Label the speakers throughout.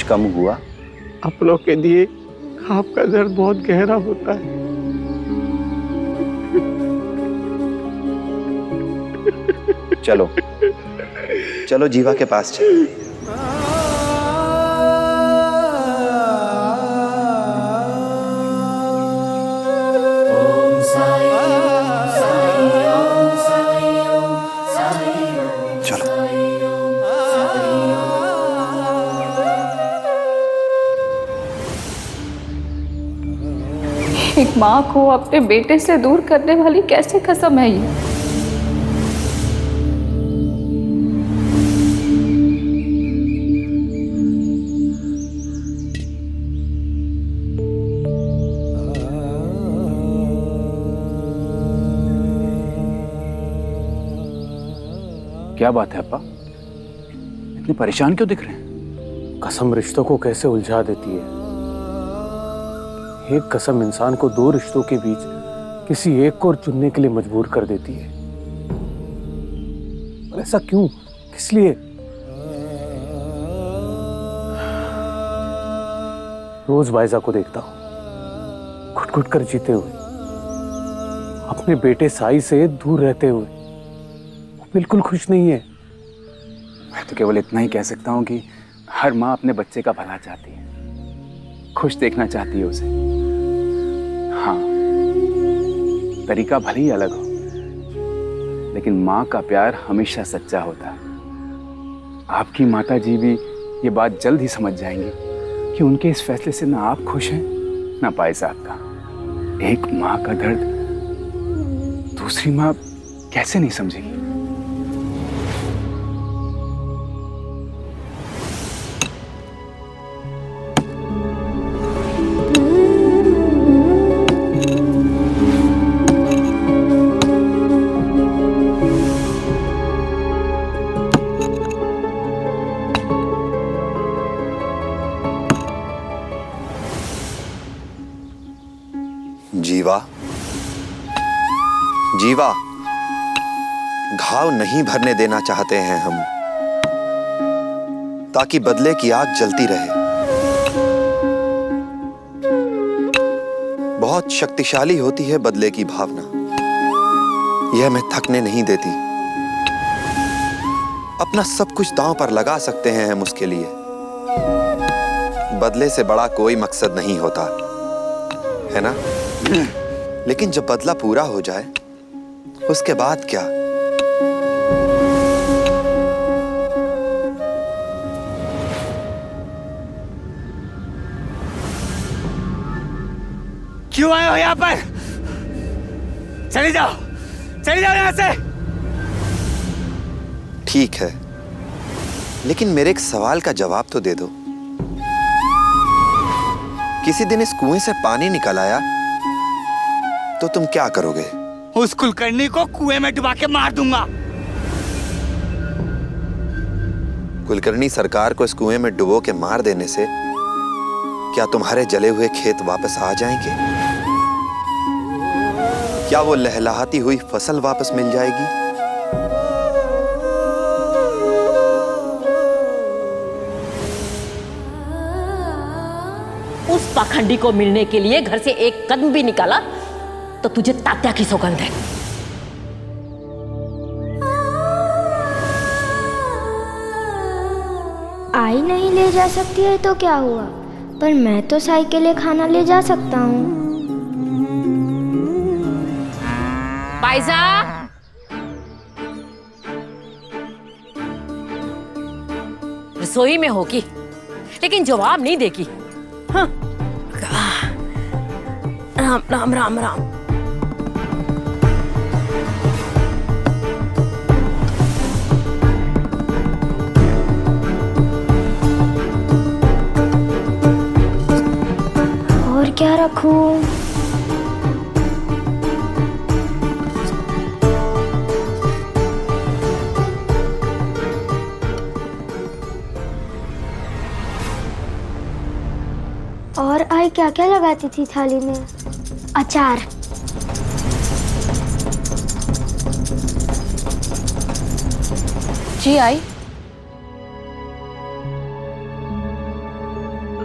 Speaker 1: कुछ कम हुआ?
Speaker 2: अपनों के लिए आपका दर्द बहुत गहरा होता है।
Speaker 1: चलो चलो जीवा के पास चलो।
Speaker 3: एक माँ को अपने बेटे से दूर करने वाली कैसी कसम है ये?
Speaker 4: क्या बात है अप्पा, इतने परेशान क्यों दिख रहे हैं?
Speaker 2: कसम रिश्तों को कैसे उलझा देती है। एक कसम इंसान को दो रिश्तों के बीच किसी एक को चुनने के लिए मजबूर कर देती है। और ऐसा क्यों, किस लिए? रोज वाइजा को देखता हूं घुट घुट कर जीते हुए, अपने बेटे साई से दूर रहते हुए। वो बिल्कुल खुश नहीं है।
Speaker 4: मैं तो केवल इतना ही कह सकता हूँ कि हर माँ अपने बच्चे का भला चाहती है, खुश देखना चाहती है उसे। हाँ, तरीका भले ही अलग हो, लेकिन माँ का प्यार हमेशा सच्चा होता है। आपकी माता जी भी ये बात जल्द ही समझ जाएंगी कि उनके इस फैसले से ना आप खुश हैं ना पाई साहब का। एक माँ का दर्द दूसरी माँ कैसे नहीं समझेगी?
Speaker 1: जीवा, जीवा, घाव नहीं भरने देना चाहते हैं हम, ताकि बदले की आग जलती रहे। बहुत शक्तिशाली होती है बदले की भावना, यह हमें थकने नहीं देती। अपना सब कुछ दांव पर लगा सकते हैं हम उसके लिए। बदले से बड़ा कोई मकसद नहीं होता, है ना? लेकिन जब बदला पूरा हो जाए, उसके बाद क्या?
Speaker 5: क्यों आए हो यहां पर? चले जाओ यहां से।
Speaker 1: ठीक है, लेकिन मेरे एक सवाल का जवाब तो दे दो। किसी दिन इस कुएं से पानी निकल आया तो तुम क्या करोगे?
Speaker 5: उस कुलकर्णी को कुएं में डुबा के मार दूंगा।
Speaker 1: कुलकर्णी सरकार को इस कुएं में डुबो के मार देने से क्या तुम्हारे जले हुए खेत वापस आ जाएंगे? क्या वो लहलहाती हुई फसल वापस मिल जाएगी?
Speaker 6: उस पाखंडी को मिलने के लिए घर से एक कदम भी निकाला तो तुझे तात्या की सौगंध है।
Speaker 7: आई नहीं ले जा सकती है तो क्या हुआ, पर मैं तो साई के लिए खाना ले जा सकता हूँ।
Speaker 6: पाइजा, रसोई में होगी लेकिन जवाब नहीं देगी। हाँ। राम राम राम राम।
Speaker 7: और क्या रखूं? और आई क्या क्या लगाती थी थाली में? अचार।
Speaker 3: जी आई।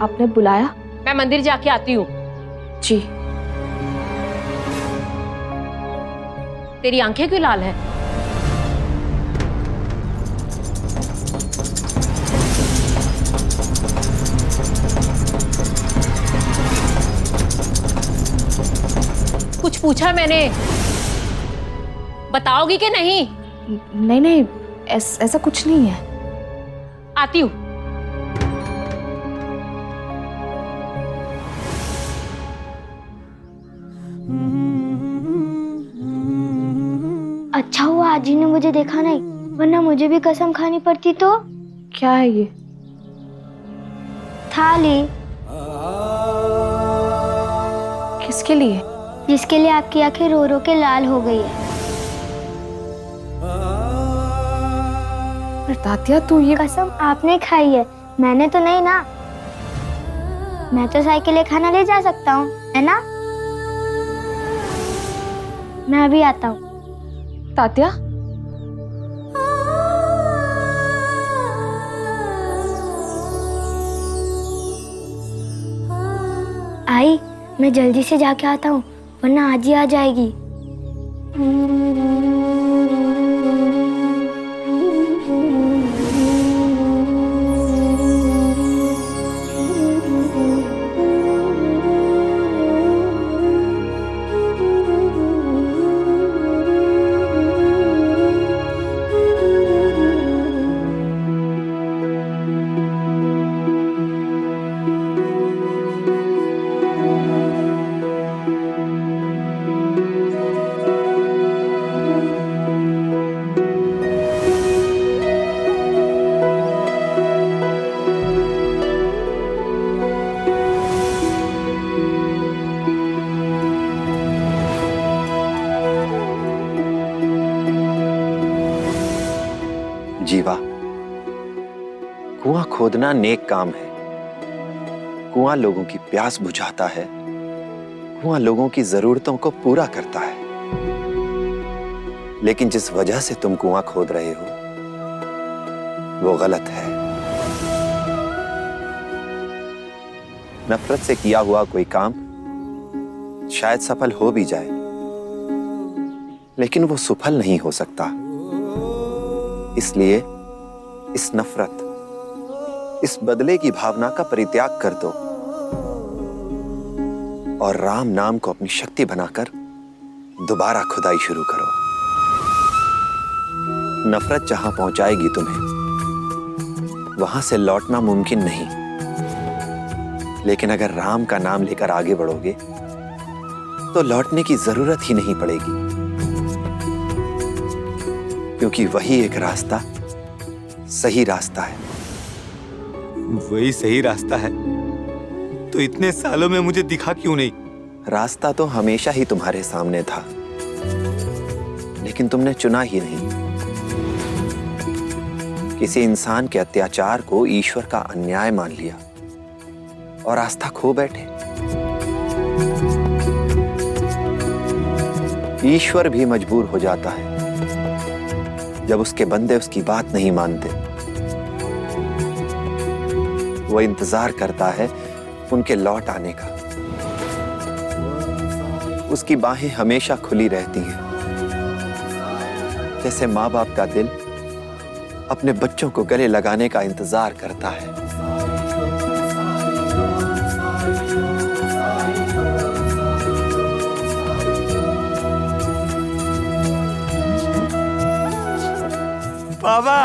Speaker 3: आपने बुलाया?
Speaker 6: मैं मंदिर जाके आती हूँ।
Speaker 3: जी।
Speaker 6: तेरी आंखें क्यों लाल है? कुछ पूछा मैंने, बताओगी कि नहीं?
Speaker 3: नहीं नहीं, ऐसा कुछ नहीं है।
Speaker 6: आती हूँ।
Speaker 7: अच्छा हुआ आज ही ने मुझे देखा नहीं, वरना मुझे भी कसम खानी पड़ती। तो
Speaker 3: क्या है ये?
Speaker 7: थाली।
Speaker 3: किसके लिए?
Speaker 7: जिसके लिए आपकी आंखें रो रो के लाल हो गई है।
Speaker 3: पर तात्या तू ये
Speaker 7: कसम आपने खाई है, मैंने तो नहीं ना। मैं तो साई के लिए खाना ले जा सकता हूँ, है ना? मैं अभी आता हूँ।
Speaker 3: तात्या,
Speaker 7: आई, मैं जल्दी से जाके आता हूँ, वरना आज ही आ जाएगी।
Speaker 1: जीवा, कुआं खोदना नेक काम है। कुआं लोगों की प्यास बुझाता है, कुआं लोगों की जरूरतों को पूरा करता है। लेकिन जिस वजह से तुम कुआं खोद रहे हो वो गलत है। नफरत से किया हुआ कोई काम शायद सफल हो भी जाए, लेकिन वो सफल नहीं हो सकता। इसलिए इस नफरत, इस बदले की भावना का परित्याग कर दो और राम नाम को अपनी शक्ति बनाकर दोबारा खुदाई शुरू करो। नफरत जहां पहुंचाएगी तुम्हें, वहां से लौटना मुमकिन नहीं। लेकिन अगर राम का नाम लेकर आगे बढ़ोगे तो लौटने की जरूरत ही नहीं पड़ेगी, क्योंकि वही एक रास्ता सही रास्ता है।
Speaker 5: वही सही रास्ता है तो इतने सालों में मुझे दिखा क्यों नहीं?
Speaker 1: रास्ता तो हमेशा ही तुम्हारे सामने था, लेकिन तुमने चुना ही नहीं। किसी इंसान के अत्याचार को ईश्वर का अन्याय मान लिया और आस्था खो बैठे। ईश्वर भी मजबूर हो जाता है जब उसके बंदे उसकी बात नहीं मानते। वो इंतजार करता है उनके लौट आने का। उसकी बाहें हमेशा खुली रहती हैं, जैसे माँ बाप का दिल अपने बच्चों को गले लगाने का इंतजार करता है।
Speaker 5: बाबा,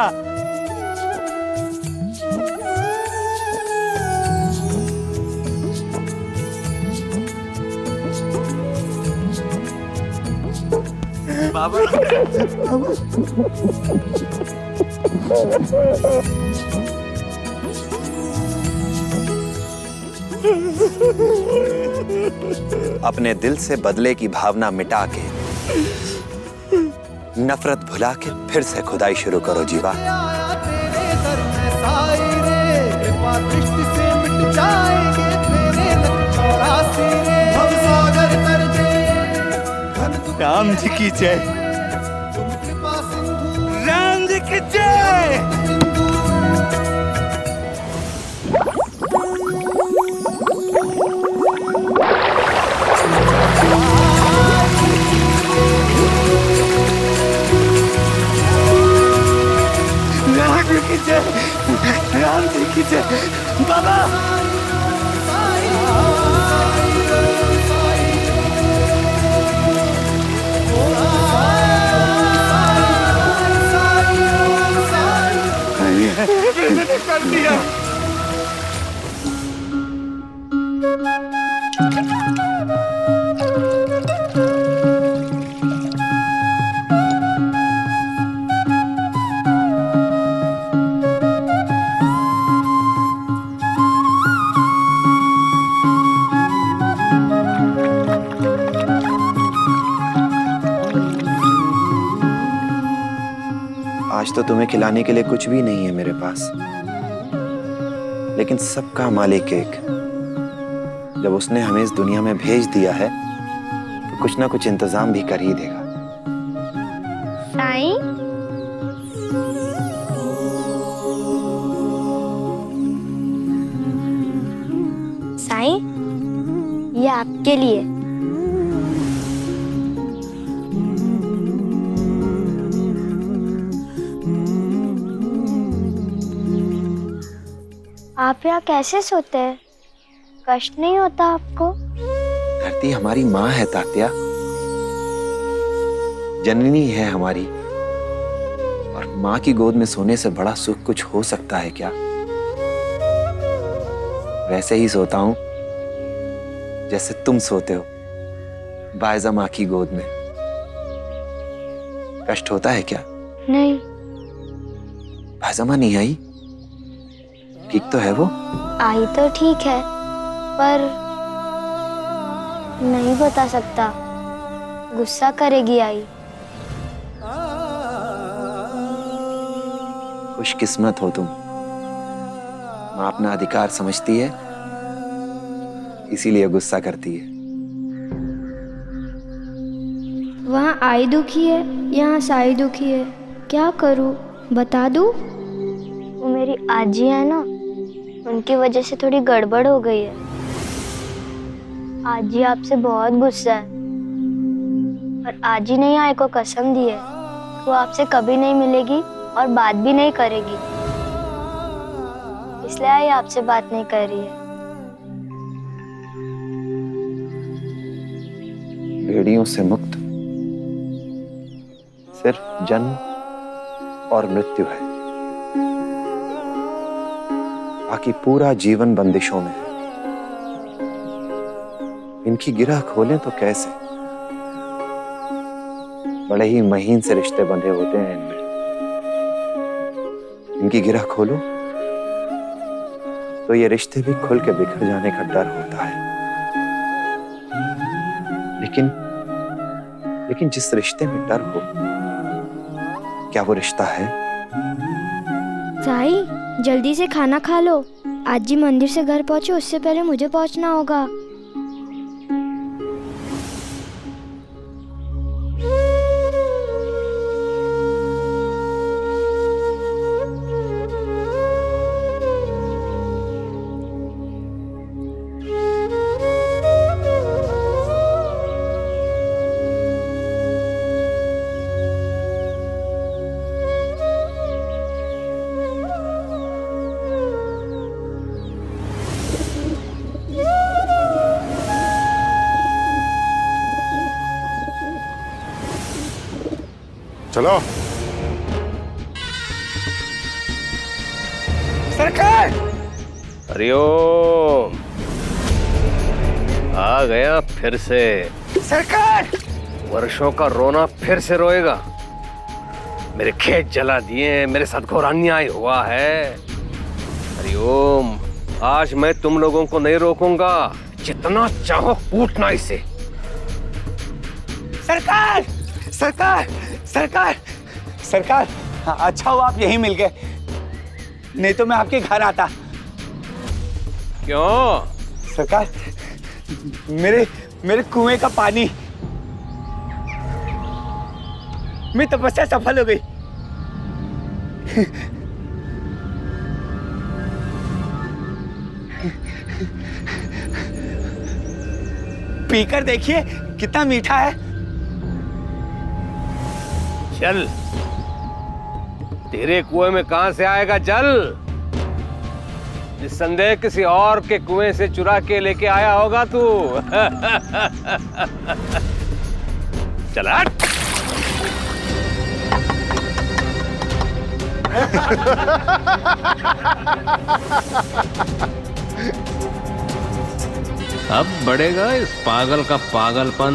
Speaker 5: बाबा,
Speaker 1: अपने दिल से बदले की भावना मिटा के, नफरत भुला के फिर से खुदाई शुरू करो जीवा।
Speaker 5: राम जी की जय, राम जी की जय।
Speaker 8: कर दिया।
Speaker 1: आज तो तुम्हें खिलाने के लिए कुछ भी नहीं है मेरे पास, लेकिन सबका मालिक एक, जब उसने हमें इस दुनिया में भेज दिया है तो कुछ ना कुछ इंतजाम भी कर ही देगा।
Speaker 7: साईं, साईं, ये आपके लिए। आप यहाँ कैसे सोते हैं? कष्ट नहीं होता आपको?
Speaker 1: धरती हमारी माँ है तात्या, जननी है हमारी, और माँ की गोद में सोने से बड़ा सुख कुछ हो सकता है क्या? वैसे ही सोता हूं जैसे तुम सोते हो, बायजा माँ की गोद में। कष्ट होता है क्या?
Speaker 7: नहीं।
Speaker 1: बायजा माँ नहीं आई? ठीक तो है वो?
Speaker 7: आई तो ठीक है, पर नहीं बता सकता, गुस्सा करेगी आई।
Speaker 1: खुशकिस्मत हो तुम, माँ अपना अधिकार समझती है, इसीलिए गुस्सा करती है।
Speaker 7: वहाँ आई दुखी है, यहाँ साई दुखी है, क्या करूँ बता दूँ? वो मेरी आजी है ना, उनकी वजह से थोड़ी गड़बड़ हो गई है। आजी आपसे बहुत गुस्सा है, और आजी ने आई को कसम दी है वो आपसे कभी नहीं मिलेगी और बात भी नहीं करेगी, इसलिए आई आपसे बात नहीं कर रही है।
Speaker 1: बेड़ियों से मुक्त सिर्फ जन्म और मृत्यु है, बाकी पूरा जीवन बंदिशों में है। इनकी गिरह खोलें तो कैसे? बड़े ही महीन से रिश्ते बंधे होते हैं इनमें। इनकी गिरह खोलो तो ये रिश्ते भी खुल के बिखर जाने का डर होता है। लेकिन जिस रिश्ते में डर हो, क्या वो रिश्ता है?
Speaker 7: साई, जल्दी से खाना खा लो, आजी मंदिर से घर पहुंचे उससे पहले मुझे पहुंचना होगा।
Speaker 8: चलो। सरकार!
Speaker 9: हरिओम, आ गया फिर से।
Speaker 8: सरकार!
Speaker 9: वर्षों का रोना फिर से रोएगा। मेरे खेत जला दिए, मेरे साथ घोर अन्याय हुआ है। हरिओम, आज मैं तुम लोगों को नहीं रोकूंगा, जितना चाहो कूटना इसे।
Speaker 8: सरकार! सरकार! सरकार! सरकार! अच्छा हुआ आप यहीं मिल गए, नहीं तो मैं आपके घर आता।
Speaker 9: क्यों?
Speaker 8: सरकार, मेरे कुएं का पानी, मेरी तपस्या सफल हो गई। पीकर देखिए कितना मीठा है।
Speaker 9: जल तेरे कुएं में कहां से आएगा जल? निस्संदेह किसी और के कुएं से चुरा के लेके आया होगा तू। चल हट। अब बढ़ेगा इस पागल का पागलपन।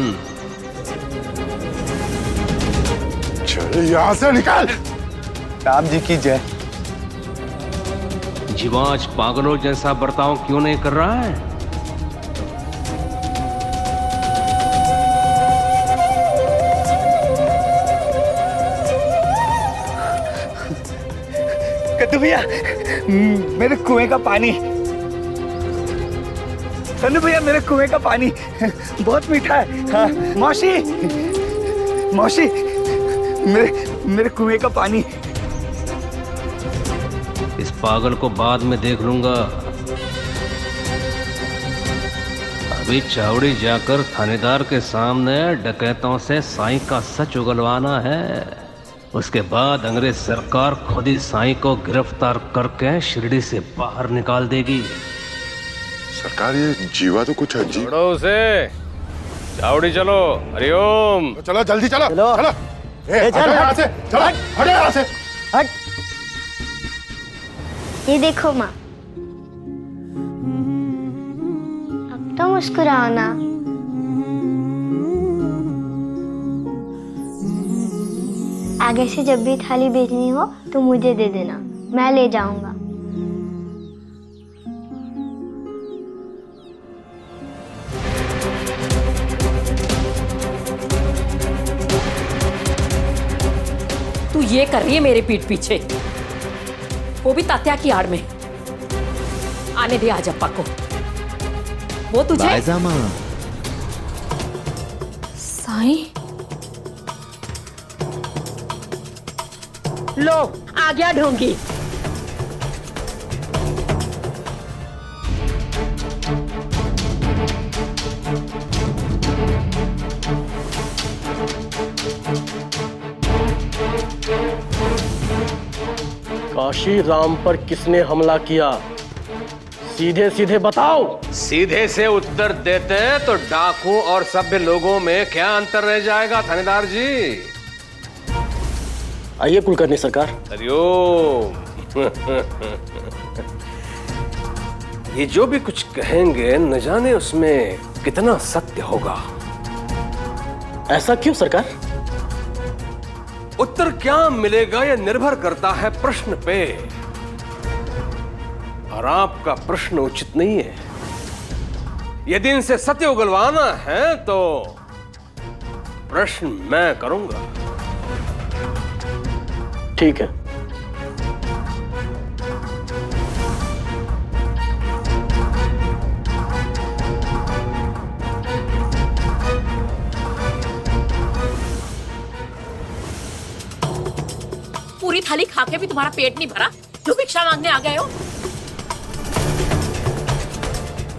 Speaker 10: चल यहाँ से निकाल।
Speaker 8: राम जी की जय।
Speaker 9: जीवांश पागलों जैसा बर्ताव क्यों नहीं कर रहा है?
Speaker 8: कद्दू भैया, मेरे कुएं का पानी। सन्नू भैया, मेरे कुएं का पानी बहुत मीठा है। हाँ, मौसी, मौसी, मेरे कुएं का पानी।
Speaker 9: इस पागल को बाद में देख लूंगा। अभी चावड़ी जाकर थानेदार के सामने डकैतों से साईं का सच उगलवाना है। उसके बाद अंग्रेज सरकार खुद ही साईं को गिरफ्तार करके शिरडी से बाहर निकाल देगी।
Speaker 10: सरकार, ये जीवा तो कुछ अजीब।
Speaker 9: छोड़ो उसे, चावड़ी चलो। हरिओम।
Speaker 10: चलो जल्दी चलो। चलो चलो। चल यहाँ से, चलो हट यहाँ से।
Speaker 7: हट। ये देखो माँ, अब तो मुस्कुराओ ना। आगे से जब भी थाली भेजनी हो तो मुझे दे देना, मैं ले जाऊंगा।
Speaker 6: तू ये कर रही है मेरे पीठ पीछे, वो भी तात्या की आड़ में। आने दे आज अप्पा को। वो तुझे
Speaker 1: बायजामा।
Speaker 3: साईं,
Speaker 6: लो आ गया ढोंगी।
Speaker 11: काशी राम पर किसने हमला किया? सीधे सीधे बताओ।
Speaker 9: सीधे से उत्तर देते तो डाकू और सभ्य लोगों में क्या अंतर रह जाएगा थानेदार जी?
Speaker 11: आइए कुलकर्णी सरकार।
Speaker 9: हरिओम। ये जो भी कुछ कहेंगे न जाने उसमें कितना सत्य होगा।
Speaker 11: ऐसा क्यों सरकार?
Speaker 9: उत्तर क्या मिलेगा यह निर्भर करता है प्रश्न पे, और आपका प्रश्न उचित नहीं है। यदि इनसे सत्य उगलवाना है तो प्रश्न मैं करूंगा।
Speaker 11: ठीक है।
Speaker 6: पूरी थाली खा के भी तुम्हारा पेट नहीं भरा, जो भिक्षा मांगने आ गए हो।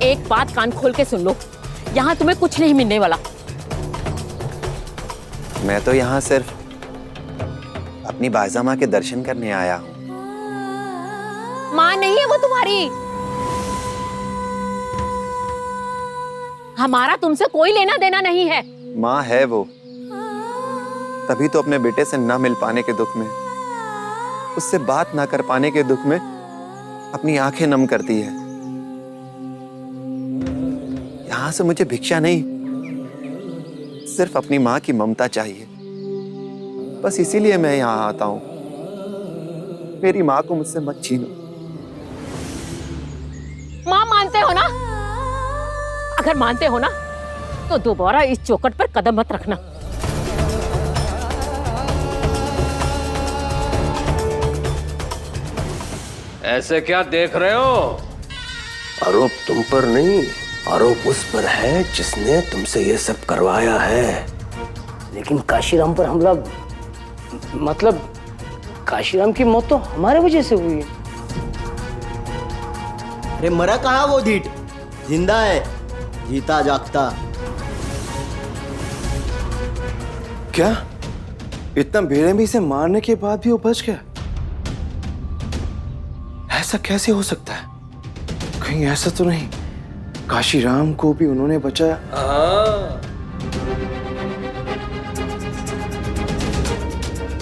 Speaker 6: एक बात कान खोल के सुन लो, यहाँ तुम्हें कुछ नहीं मिलने वाला।
Speaker 1: मैं तो यहाँ सिर्फ अपनी बायजामा के दर्शन करने आया हूँ।
Speaker 6: माँ नहीं है वो तुम्हारी। हमारा तुमसे कोई लेना देना नहीं है।
Speaker 1: माँ है वो, तभी तो अपने बेटे से ना मिल पाने के दुख में, उससे बात ना कर पाने के दुख में अपनी आंखें नम करती है। यहां से मुझे भिक्षा नहीं, सिर्फ अपनी माँ की ममता चाहिए। बस इसीलिए मैं यहां आता हूं। मेरी माँ को मुझसे मत छीनो।
Speaker 6: माँ मानते हो ना? अगर मानते हो ना तो दोबारा इस चौखट पर कदम मत रखना।
Speaker 9: ऐसे क्या देख रहे हो? आरोप तुम पर नहीं, आरोप उस पर है जिसने तुमसे ये सब करवाया है।
Speaker 11: लेकिन काशीराम पर हमला, मतलब काशीराम की मौत तो हमारे वजह से हुई है।
Speaker 12: अरे मरा कहाँ वो ढीठ? जिंदा है, जीता जागता।
Speaker 13: क्या इतना बेरहमी से मारने के बाद भी वो बच गया? ऐसा कैसे हो सकता है? कहीं ऐसा तो नहीं काशीराम को भी उन्होंने बचाया?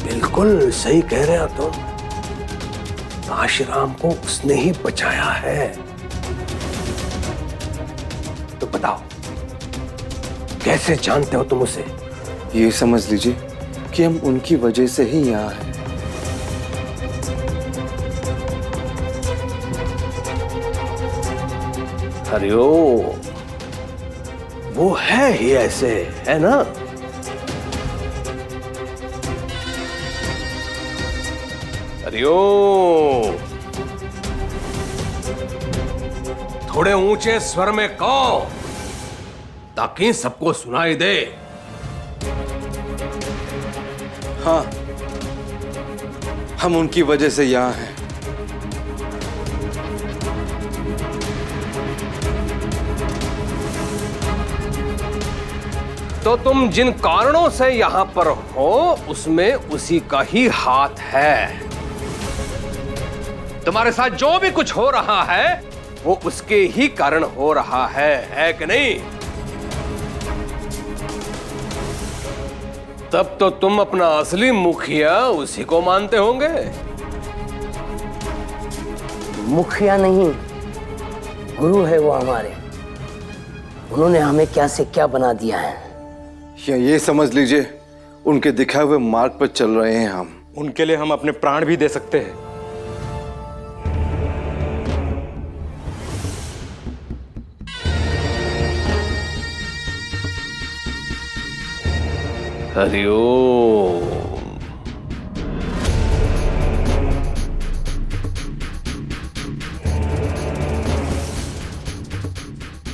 Speaker 9: बिल्कुल सही कह रहे हो तुम। काशीराम को उसने ही बचाया है। तो बताओ, कैसे जानते हो तुम उसे?
Speaker 13: ये समझ लीजिए कि हम उनकी वजह से ही यहाँ हैं।
Speaker 9: हरिओम, वो है ही ऐसे, है ना? हरिओम, थोड़े ऊंचे स्वर में कहो ताकि सबको सुनाई दे।
Speaker 13: हाँ, हम उनकी वजह से यहाँ हैं।
Speaker 9: तो तुम जिन कारणों से यहां पर हो उसमें उसी का ही हाथ है। तुम्हारे साथ जो भी कुछ हो रहा है वो उसके ही कारण हो रहा है कि नहीं? तब तो तुम अपना असली मुखिया उसी को मानते होंगे।
Speaker 11: मुखिया नहीं, गुरु है वो हमारे। उन्होंने हमें क्या से क्या बना दिया है।
Speaker 13: या ये समझ लीजिए उनके दिखाए हुए मार्ग पर चल रहे हैं हम।
Speaker 5: उनके लिए हम अपने प्राण भी दे सकते हैं।
Speaker 9: हरिओम।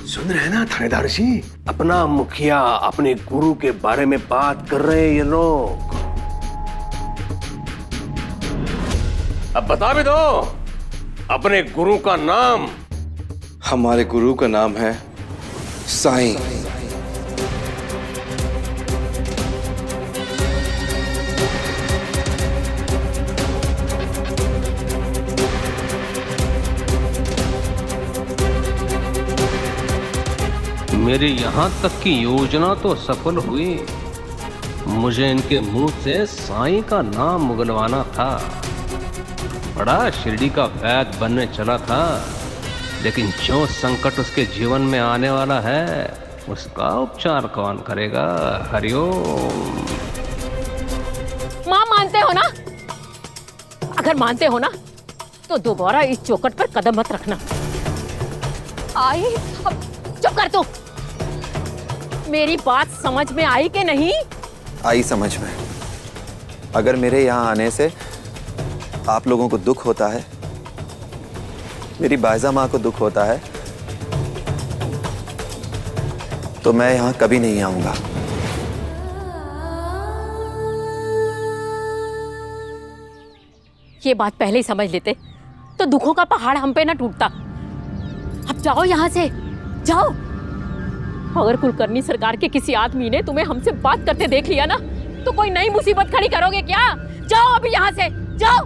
Speaker 9: सुन रहे ना थानेदार जी, अपना मुखिया अपने गुरु के बारे में बात कर रहे हैं ये लोग। अब बता भी दो अपने गुरु का नाम।
Speaker 13: हमारे गुरु का नाम है साईं।
Speaker 9: मेरी यहां तक की योजना तो सफल हुई। मुझे इनके मुंह से साईं का मुंह मुगलवाना था। बड़ा शिरडी का वैद बनने चला था, लेकिन जो संकट उसके जीवन में आने वाला है उसका उपचार कौन करेगा? हरिओम।
Speaker 6: मां मानते हो ना? अगर मानते हो ना तो दोबारा इस चौखट पर कदम मत रखना। आई, चुप कर तू। मेरी बात समझ में आई कि नहीं?
Speaker 1: आई समझ में। अगर मेरे यहाँ आने से आप लोगों को दुख होता है, मेरी बायजा माँ को दुख होता है, तो मैं यहाँ कभी नहीं आऊंगा।
Speaker 6: ये बात पहले ही समझ लेते तो दुखों का पहाड़ हम पे ना टूटता। अब जाओ यहाँ से, जाओ। अगर कुलकर्णी सरकार के किसी आदमी ने तुम्हें हमसे बात करते देख लिया ना तो कोई नई मुसीबत खड़ी करोगे क्या? जाओ अभी यहाँ से, जाओ।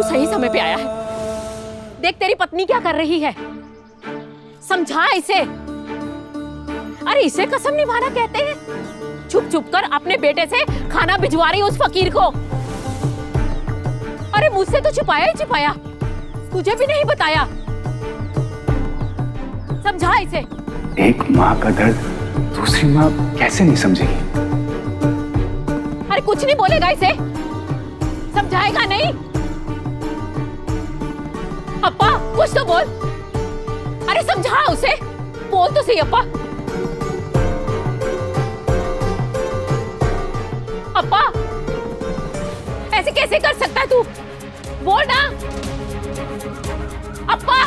Speaker 6: सही समय पे आया है। देख तेरी पत्नी क्या कर रही है, समझा इसे। अरे इसे कसम निभाना कहते हैं। छुप छुप कर अपने बेटे से खाना भिजवा रही उस फकीर को। अरे मुझसे तो छुपाया ही छुपाया, तुझे भी नहीं बताया। समझा इसे।
Speaker 4: एक माँ का दर्द दूसरी माँ कैसे नहीं समझेगी?
Speaker 6: अरे कुछ नहीं बोलेगा इसे, समझाएगा नहीं। अप्पा कुछ तो बोल। अरे समझा उसे, बोल तो सही अप्पा। अप्पा ऐसे कैसे कर सकता है तू? बोल ना अप्पा।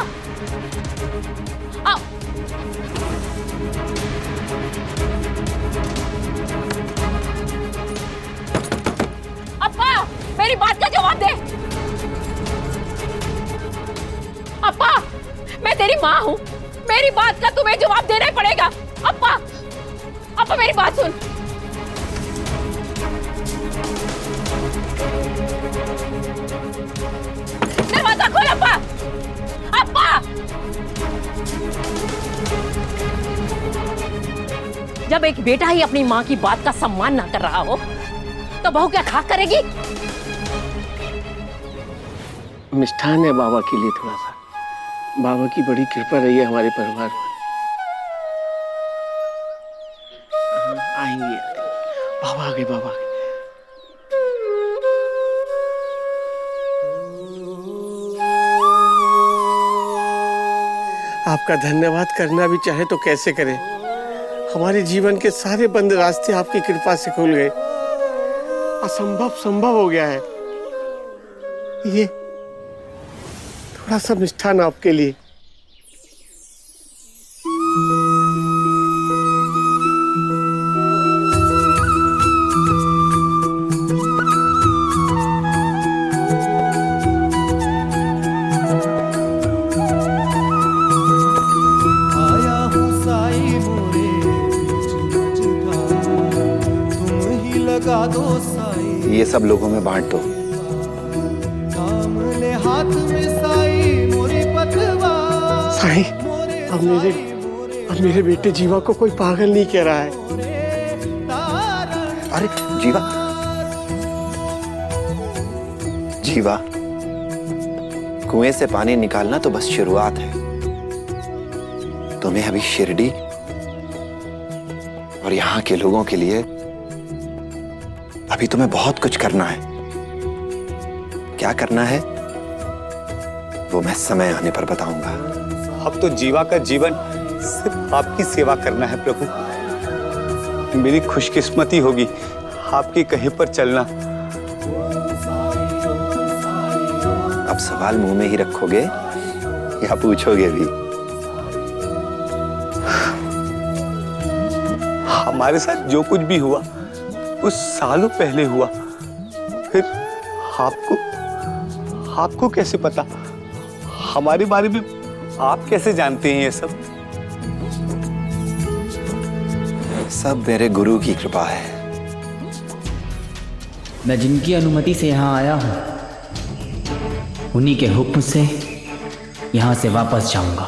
Speaker 6: अप्पा मेरी बात का जवाब दे। अप्पा, मैं तेरी माँ हूँ, मेरी बात का तुम्हें जवाब देना ही पड़ेगा। अप्पा, अप्पा मेरी बात सुन। दरवाजा खोल अप्पा। अप्पा, जब एक बेटा ही अपनी माँ की बात का सम्मान ना कर रहा हो तो बहू क्या खाक करेगी?
Speaker 11: मिष्ठान है बाबा के लिए थोड़ा सा। बाबा की बड़ी कृपा रही है हमारे परिवार पर। आएंगे बाबा, आ गए बाबा। आपका धन्यवाद करना भी चाहे तो कैसे करें। हमारे जीवन के सारे बंद रास्ते आपकी कृपा से खुल गए। असंभव संभव हो गया है। ये थोड़ा सा मिष्ठान आपके लिए।
Speaker 14: आया हूँ साई मोरे बीच मझधार, तुम ही लगा दो साई।
Speaker 1: ये सब लोगों में बांट दो।
Speaker 14: हाथ में साई मोरी पतवा।
Speaker 11: साई, अब मेरे बेटे जीवा को कोई पागल नहीं कह रहा है।
Speaker 1: अरे जीवा, जीवा, कुएं से पानी निकालना तो बस शुरुआत है। तुम्हें अभी शिरडी और यहाँ के लोगों के लिए अभी तुम्हें बहुत कुछ करना है। क्या करना है वो मैं समय आने पर बताऊंगा।
Speaker 5: अब तो जीवा का जीवन सिर्फ आपकी सेवा करना है प्रभु। मेरी खुशकिस्मती होगी आपकी कहीं पर चलना।
Speaker 1: अब सवाल मुंह में ही रखोगे या पूछोगे भी?
Speaker 5: हमारे साथ जो कुछ भी हुआ कुछ सालों पहले हुआ, फिर आपको कैसे पता? हमारे बारे में आप कैसे जानते हैं ये सब?
Speaker 1: सब मेरे गुरु की कृपा है।
Speaker 15: मैं जिनकी अनुमति से यहाँ आया हूँ, उन्हीं के हुक्म से यहाँ से वापस जाऊंगा।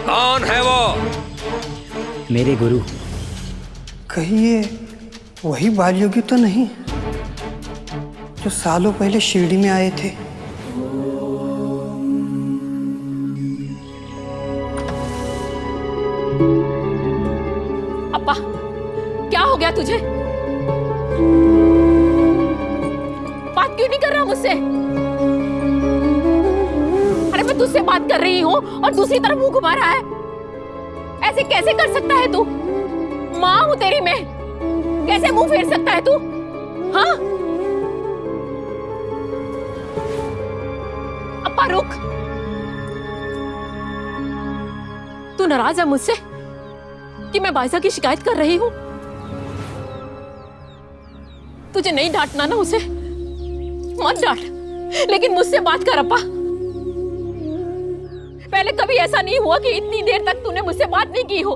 Speaker 9: कौन है वो?
Speaker 15: मेरे गुरु।
Speaker 16: कहीं ये वही बालयोगी तो नहीं जो सालों पहले शिरडी में आए थे?
Speaker 6: अप्पा, क्या हो गया तुझे? बात क्यों नहीं कर रहा मुझसे? अरे मैं तुझसे बात कर रही हूँ और दूसरी तरफ मुंह घुमा रहा है। ऐसे कैसे कर सकता है तू? माँ हूँ तेरी मैं, कैसे मुंह फेर सकता है तू? हाँ अप्पा रुक। तू नाराज है मुझसे कि मैं बाइजा की शिकायत कर रही हूँ? तुझे नहीं डांटना ना उसे, मत डांट, लेकिन मुझसे बात कर अप्पा। पहले कभी ऐसा नहीं हुआ कि इतनी देर तक तूने मुझसे बात नहीं की हो।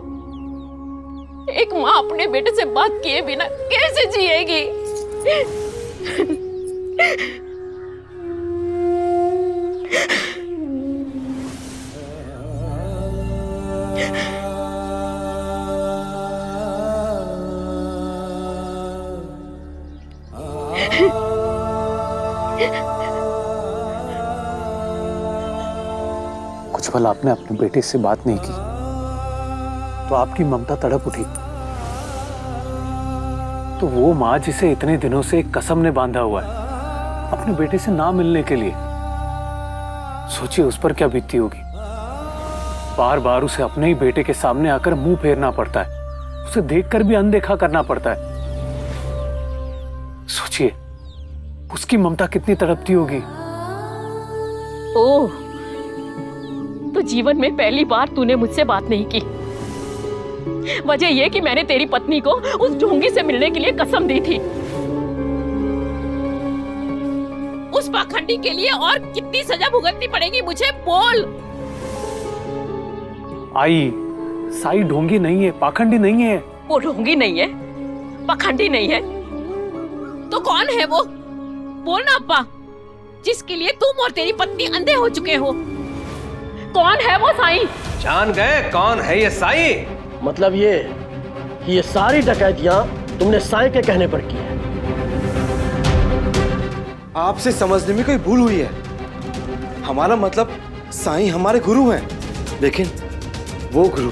Speaker 6: एक माँ अपने बेटे से बात किए बिना कैसे जिएगी?
Speaker 2: कुछ पल आपने अपने बेटे से बात नहीं की तो आपकी ममता तड़प उठी। तो वो माँ जिसे इतने दिनों से एक कसम ने बांधा हुआ है अपने बेटे से ना मिलने के लिए, सोचिए उस पर क्या बीतती होगी। बार बार उसे अपने ही बेटे के सामने आकर मुंह फेरना पड़ता है, उसे देखकर भी अनदेखा करना पड़ता है। सोचिए उसकी ममता कितनी तड़पती होगी।
Speaker 6: ओह, तो जीवन में पहली बार तूने मुझसे बात नहीं की। वजह यह कि मैंने तेरी पत्नी को उस ढोंगी से मिलने के लिए कसम दी थी। उस पाखंडी के लिए और कितनी सजा भुगतनी पड़ेगी मुझे, बोल।
Speaker 2: आई, साई ढोंगी नहीं है, पाखंडी नहीं है।
Speaker 6: वो ढोंगी नहीं है, पाखंडी नहीं है, तो कौन है वो? बोल ना अब्बा, जिसके लिए तुम और तेरी पत्नी अंधे हो चुके हो। कौन है वो साई?
Speaker 9: जान गए कौन है ये साई?
Speaker 17: मतलब ये कि ये सारी डकैतियां तुमने साई के कहने पर की है।
Speaker 13: आपसे समझने में कोई भूल हुई है। हमारा मतलब साईं हमारे गुरु हैं, लेकिन वो गुरु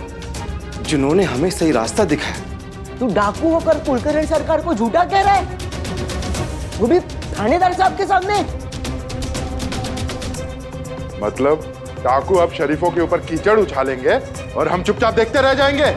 Speaker 13: जिन्होंने हमें सही रास्ता दिखाया।
Speaker 17: तू डाकू होकर कुलकर्णी सरकार को झूठा कह रहा है, वो भी थानेदार साहब के सामने।
Speaker 10: मतलब डाकू अब शरीफों के ऊपर कीचड़ उछालेंगे और हम चुपचाप देखते रह जाएंगे?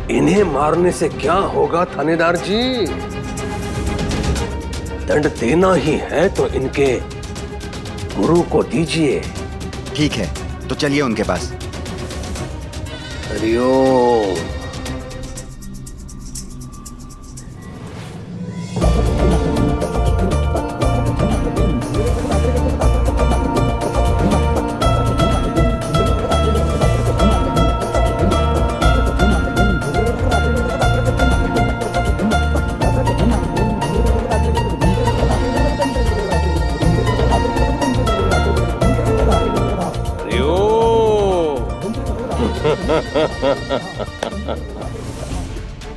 Speaker 9: इन्हें मारने से क्या होगा थानेदार जी? दंड देना ही है तो इनके गुरु को दीजिए।
Speaker 12: ठीक है, तो चलिए उनके पास।
Speaker 9: हरिओम।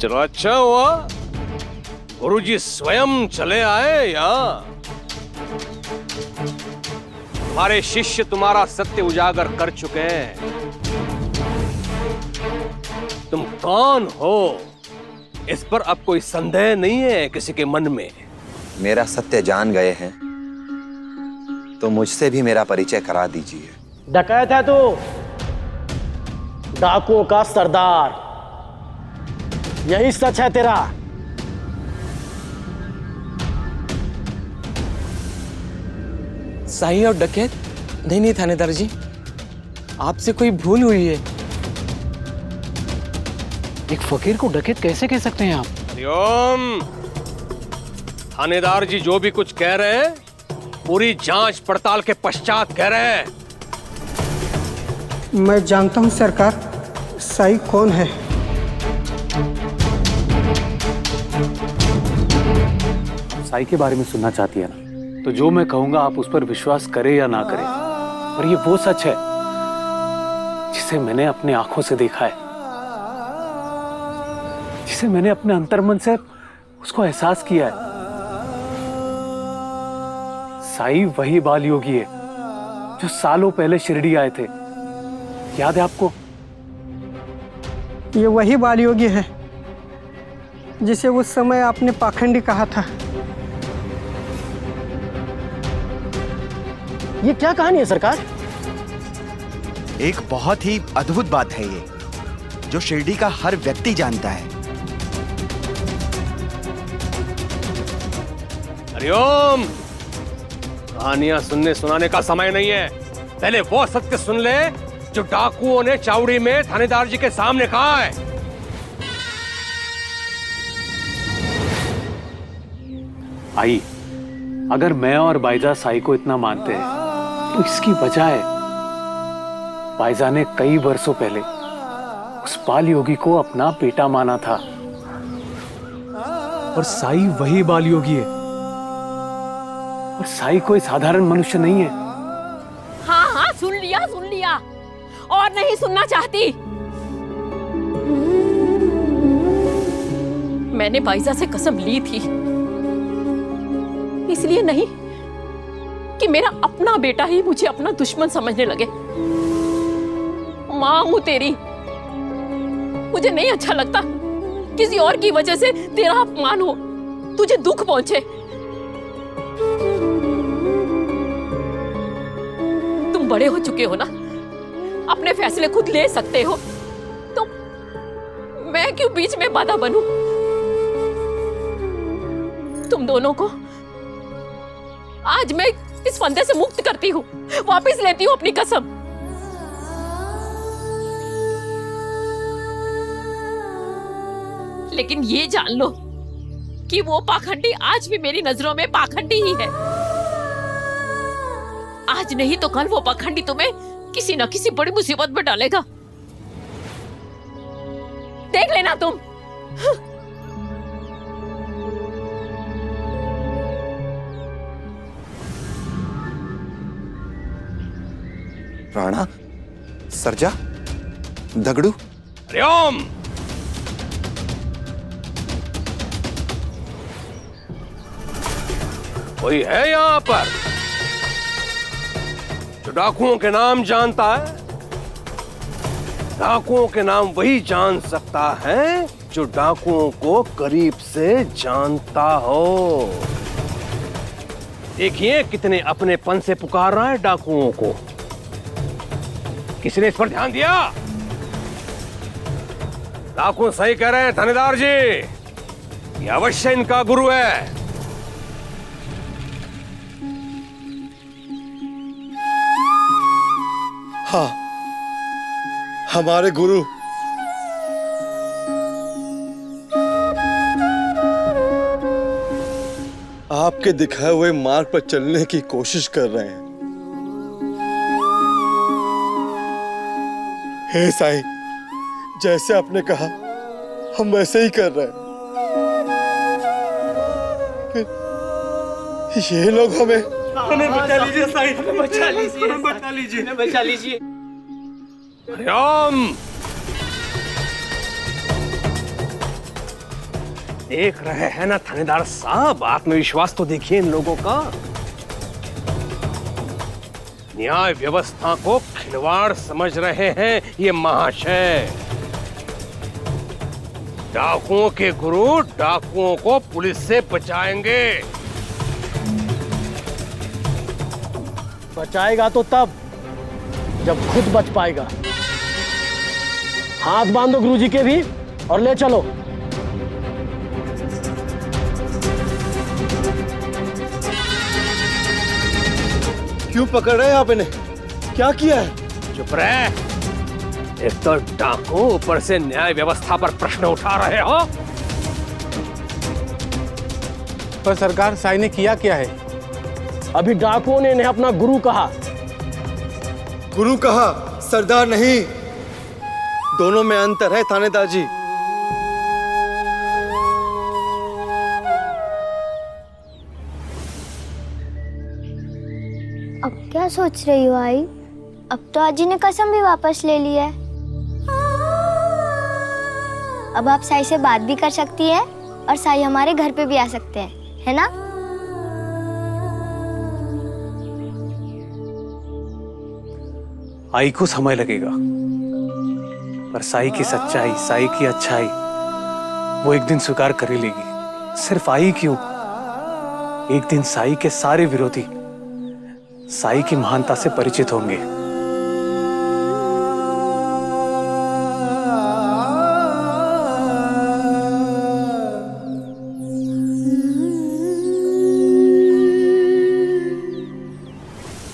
Speaker 9: चलो अच्छा हुआ गुरुजी स्वयं चले आए यहाँ। हमारे शिष्य तुम्हारा सत्य उजागर कर चुके हैं। तुम कौन हो इस पर अब कोई संदेह नहीं है किसी के मन में।
Speaker 1: मेरा सत्य जान गए हैं तो मुझसे भी मेरा परिचय करा दीजिए।
Speaker 17: डकैत है तू, डाकुओं का सरदार, यही सच है तेरा।
Speaker 13: साईं और डकैत नहीं थानेदार जी, आपसे कोई भूल हुई है।
Speaker 2: एक फकीर को डकैत कैसे कह सकते हैं आप?
Speaker 9: हरिओम। थानेदार जी जो भी कुछ कह रहे हैं पूरी जांच पड़ताल के पश्चात कह रहे हैं।
Speaker 16: मैं जानता हूँ सरकार, साई कौन है।
Speaker 2: साई के बारे में सुनना चाहती है ना, तो जो मैं कहूंगा आप उस पर विश्वास करें या ना करें, पर ये वो सच है जिसे मैंने अपनी आंखों से देखा है, जिसे मैंने अपने अंतर्मन से उसको एहसास किया है। साई वही बाल योगी है जो सालों पहले शिरडी आए थे, याद है आपको?
Speaker 16: ये वही बाल योगी है जिसे उस समय आपने पाखंडी कहा था।
Speaker 17: ये क्या कहानी है सरकार?
Speaker 12: एक बहुत ही अद्भुत बात है ये, जो शिरडी का हर व्यक्ति जानता है।
Speaker 9: हरिओम। कहानियां सुनने सुनाने का समय नहीं है, पहले वो सत्य सुन ले जो डाकुओं ने चावड़ी में थानेदार जी के सामने कहा है।
Speaker 2: आई, अगर मैं और बाईजा साई को इतना मानते हैं तो इसकी वजह है बाईजा ने कई वर्षों पहले उस बाल योगी को अपना बेटा माना था, और साई वही बाल योगी है। और साई कोई साधारण मनुष्य नहीं है।
Speaker 6: हाँ हाँ, सुन लिया और नहीं सुनना चाहती। मैंने बाईजा से कसम ली थी, इसलिए नहीं कि मेरा अपना बेटा ही मुझे अपना दुश्मन समझने लगे। माँ हूं तेरी, मुझे नहीं अच्छा लगता किसी और की वजह से तेरा अपमान हो, तुझे दुख पहुंचे। तुम बड़े हो चुके हो ना, अपने फैसले खुद ले सकते हो, तो मैं क्यों बीच में बाधा बनूं? तुम दोनों को आज मैं इस फंदे से मुक्त करती हूँ, वापस लेती हूँ अपनी कसम। लेकिन ये जान लो कि वो पाखंडी आज भी मेरी नजरों में पाखंडी ही है। आज नहीं तो कल वो पाखंडी तुम्हें किसी न किसी बड़ी मुसीबत में डालेगा, देख लेना तुम।
Speaker 1: राणा, सरजा, दगड़ू,
Speaker 9: हरिओम। कोई है यहाँ पर जो डाकुओं के नाम जानता है? डाकुओं के नाम वही जान सकता है जो डाकुओं को करीब से जानता हो। देखिए कितने अपनेपन से पुकार रहा है डाकुओं को। किसी ने इस पर ध्यान दिया? डाकू सही कह रहे हैं थानेदार जी, ये अवश्य इनका गुरु है।
Speaker 13: हाँ, हमारे गुरु। आपके दिखाए हुए मार्ग पर चलने की कोशिश कर रहे हैं। हे साईं, जैसे आपने कहा हम वैसे ही कर रहे हैं। ये लोग हमें
Speaker 14: बचा लीजिए साईं, हमें बचा लीजिए, हमें बचा लीजिए, हमें बचा लीजिए।
Speaker 9: हरिओम। देख रहे हैं ना थानेदार साहब, आत्मविश्वास तो देखिए इन लोगों का। न्याय व्यवस्था को खिलवाड़ समझ रहे हैं ये महाशय। डाकुओं के गुरु डाकुओं को पुलिस से बचाएंगे।
Speaker 17: बचाएगा तो तब जब खुद बच पाएगा। हाथ बांधो गुरुजी के भी और ले चलो।
Speaker 13: क्यों पकड़ रहे हैं आप इन्हें? क्या किया है?
Speaker 9: चुप रहे। एक तो डाकू, ऊपर से न्याय व्यवस्था पर प्रश्न उठा रहे हो।
Speaker 11: पर सरकार, साई ने किया क्या है?
Speaker 17: अभी डाकुओं ने इन्हें अपना गुरु कहा।
Speaker 13: गुरु कहा, सरदार नहीं। दोनों में अंतर है थानेदार जी।
Speaker 7: अब क्या सोच रही हो आई? अब तो आजी ने कसम भी वापस ले ली है। अब आप साई से बात भी कर सकती है और साई हमारे घर पे भी आ सकते हैं, है ना?
Speaker 2: आई को समय लगेगा, पर साई की सच्चाई, साई की अच्छाई वो एक दिन स्वीकार कर ही लेगी। सिर्फ आई क्यों, एक दिन साई के सारे विरोधी साई की महानता से परिचित होंगे।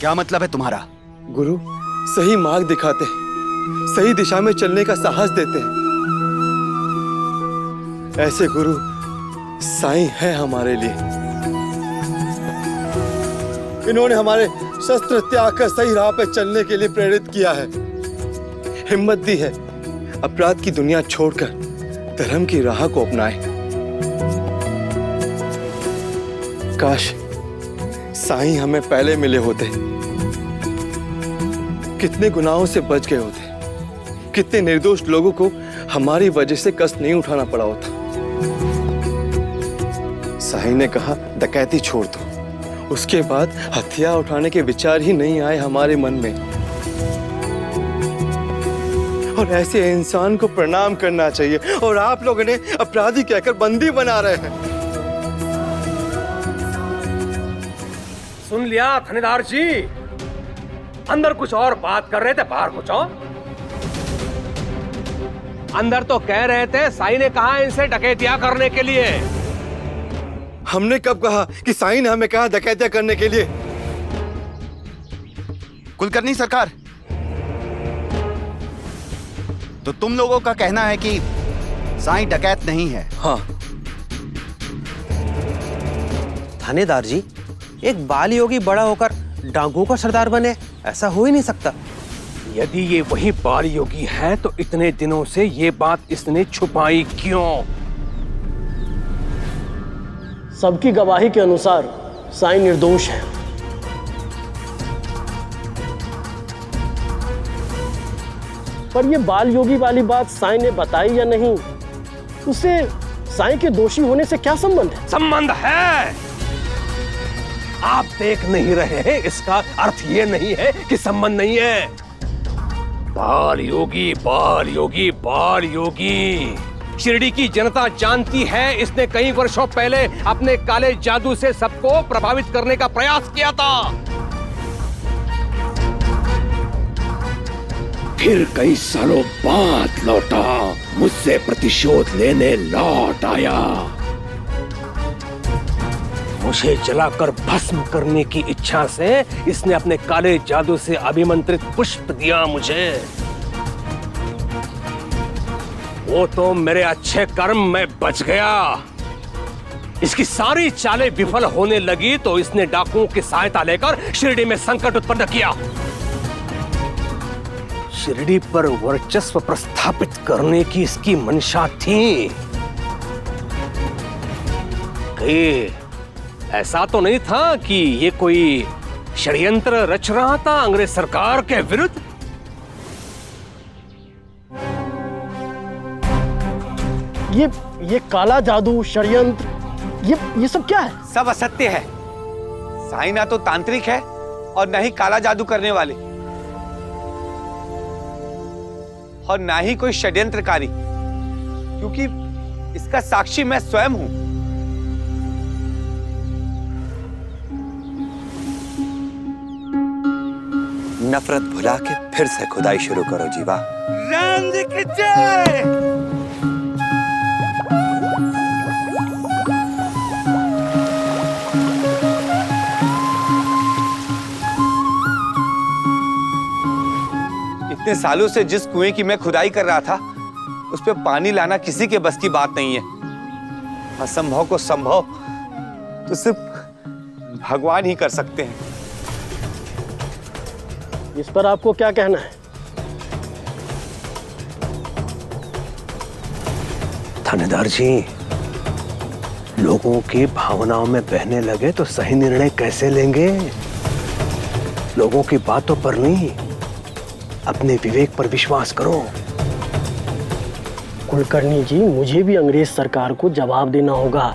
Speaker 12: क्या मतलब है तुम्हारा?
Speaker 13: गुरु सही मार्ग दिखाते हैं, सही दिशा में चलने का साहस देते हैं। ऐसे गुरु साईं हैं हमारे लिए। इन्होंने हमारे शस्त्र त्याग कर सही राह पर चलने के लिए प्रेरित किया है, हिम्मत दी है अपराध की दुनिया छोड़कर धर्म की राह को अपनाएं। काश साईं हमें पहले मिले होते, कितने गुनाहों से बच गए होते, कितने निर्दोष लोगों को हमारी वजह से कष्ट नहीं उठाना पड़ा होता। साईं ने कहा डकैती छोड़ दो उसके बाद हथियार उठाने के विचार ही नहीं आए हमारे मन में। और ऐसे इंसान को प्रणाम करना चाहिए, और आप लोगों ने अपराधी कहकर बंदी बना रहे हैं।
Speaker 9: सुन लिया थानेदार जी, अंदर कुछ और बात कर रहे थे, बाहर कुछ और। अंदर तो कह रहे थे साईं ने कहा इनसे डकैतियां करने के लिए।
Speaker 13: हमने कब कहा कि साईं ने हमें कहा डकैतियां करने के लिए?
Speaker 12: कुलकर्णी सरकार, तो तुम लोगों का कहना है कि साईं डकैत नहीं है?
Speaker 13: हाँ।
Speaker 18: थानेदार जी, एक बाल योगी बड़ा होकर डाकुओं का सरदार बने, ऐसा हो ही नहीं सकता।
Speaker 9: यदि ये वही बाल योगी है तो इतने दिनों से ये बात इसने छुपाई क्यों?
Speaker 19: सबकी गवाही के अनुसार साईं निर्दोष है। पर ये बाल योगी वाली बात साईं ने बताई या नहीं, उससे साईं के दोषी होने से क्या संबंध है?
Speaker 9: संबंध है। आप देख नहीं रहे हैं, इसका अर्थ ये नहीं है कि संबंध नहीं है। बाल योगी, बाल योगी, बाल योगी। शिरडी की जनता जानती है इसने कई वर्षों पहले अपने काले जादू से सबको प्रभावित करने का प्रयास किया था। फिर कई सालों बाद लौटा, मुझसे प्रतिशोध लेने लौट आया। मुझे जलाकर भस्म करने की इच्छा से इसने अपने काले जादू से अभिमंत्रित पुष्प दिया मुझे। वो तो मेरे अच्छे कर्म में बच गया। इसकी सारी चालें विफल होने लगी तो इसने डाकुओं की सहायता लेकर शिरडी में संकट उत्पन्न किया। शिरडी पर वर्चस्व प्रस्थापित करने की इसकी मंशा थी। ऐसा तो नहीं था कि ये कोई षड्यंत्र रच रहा था अंग्रेज सरकार के विरुद्ध?
Speaker 19: ये काला जादू, षड्यंत्र, ये सब क्या है?
Speaker 5: सब असत्य है। साईं ना तो तांत्रिक है और ना ही काला जादू करने वाले, और ना ही कोई षड्यंत्रकारी, क्योंकि इसका साक्षी मैं स्वयं हूं।
Speaker 1: नफरत भुला के फिर से खुदाई शुरू करो जीवा।
Speaker 14: राम जी की जय।
Speaker 5: इतने सालों से जिस कुएं की मैं खुदाई कर रहा था, उस पे पानी लाना किसी के बस की बात नहीं है। असंभव को संभव तो सिर्फ भगवान ही कर सकते हैं।
Speaker 19: इस पर आपको क्या कहना है?
Speaker 9: थानेदार जी, लोगों की भावनाओं में बहने लगे तो सही निर्णय कैसे लेंगे? लोगों की बातों पर नहीं, अपने विवेक पर विश्वास करो।
Speaker 19: कुलकर्णी जी, मुझे भी अंग्रेज सरकार को जवाब देना होगा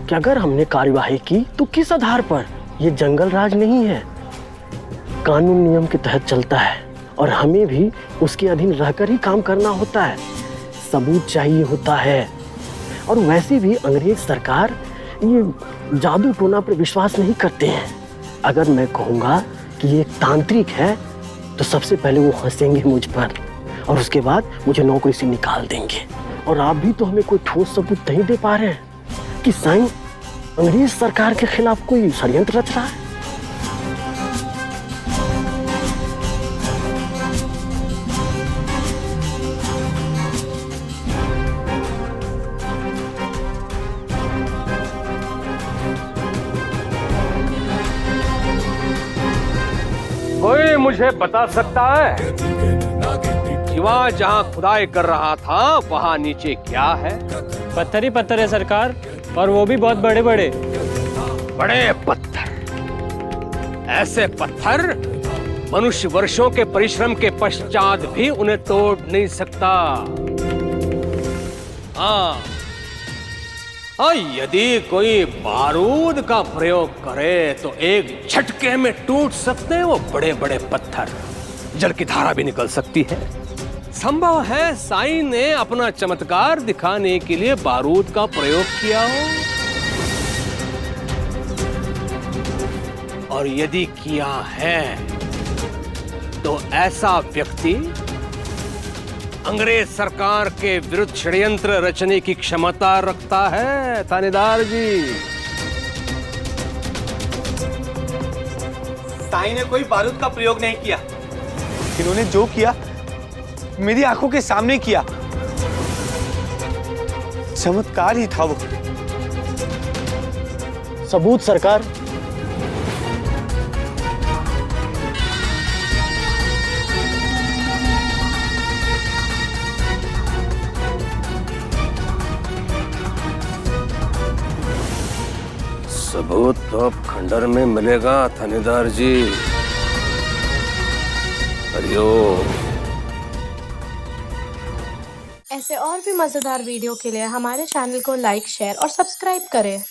Speaker 19: कि अगर हमने कार्यवाही की तो किस आधार पर? ये जंगल राज नहीं है, कानून नियम के तहत चलता है और हमें भी उसके अधीन रहकर ही काम करना होता है। सबूत चाहिए होता है। और वैसे भी अंग्रेज सरकार ये जादू टोना पर विश्वास नहीं करते हैं। अगर मैं कहूँगा कि ये एक तांत्रिक है तो सबसे पहले वो हंसेंगे मुझ पर और उसके बाद मुझे नौकरी से निकाल देंगे। और आप भी तो हमें कोई ठोस सबूत नहीं दे पा रहे हैं कि साईं अंग्रेज सरकार के खिलाफ कोई षड्यंत्र रच रहा है।
Speaker 9: कोई मुझे बता सकता है जीवा जहां खुदाई कर रहा था वहां नीचे क्या है?
Speaker 20: पत्थर ही पत्थर है सरकार, और वो भी बहुत बड़े बड़े।
Speaker 9: बड़े पत्थर? ऐसे पत्थर मनुष्य वर्षों के परिश्रम के पश्चात भी उन्हें तोड़ नहीं सकता। हाँ, और यदि कोई बारूद का प्रयोग करे तो एक झटके में टूट सकते हैं वो बड़े बड़े पत्थर, जल की धारा भी निकल सकती है। संभव है साईं ने अपना चमत्कार दिखाने के लिए बारूद का प्रयोग किया हो, और यदि किया है तो ऐसा व्यक्ति अंग्रेज सरकार के विरुद्ध षड्यंत्र रचने की क्षमता रखता है। थानेदार जी,
Speaker 5: साईं ने कोई बारूद का प्रयोग नहीं किया। इन्होंने जो किया मेरी आंखों के सामने किया। चमत्कार ही था वो।
Speaker 19: सबूत सरकार।
Speaker 9: सबूत तो अब खंडर में मिलेगा थानेदार जी। हरिओम।
Speaker 21: ऐसे और भी मजेदार वीडियो के लिए हमारे चैनल को लाइक, शेयर और सब्सक्राइब करें।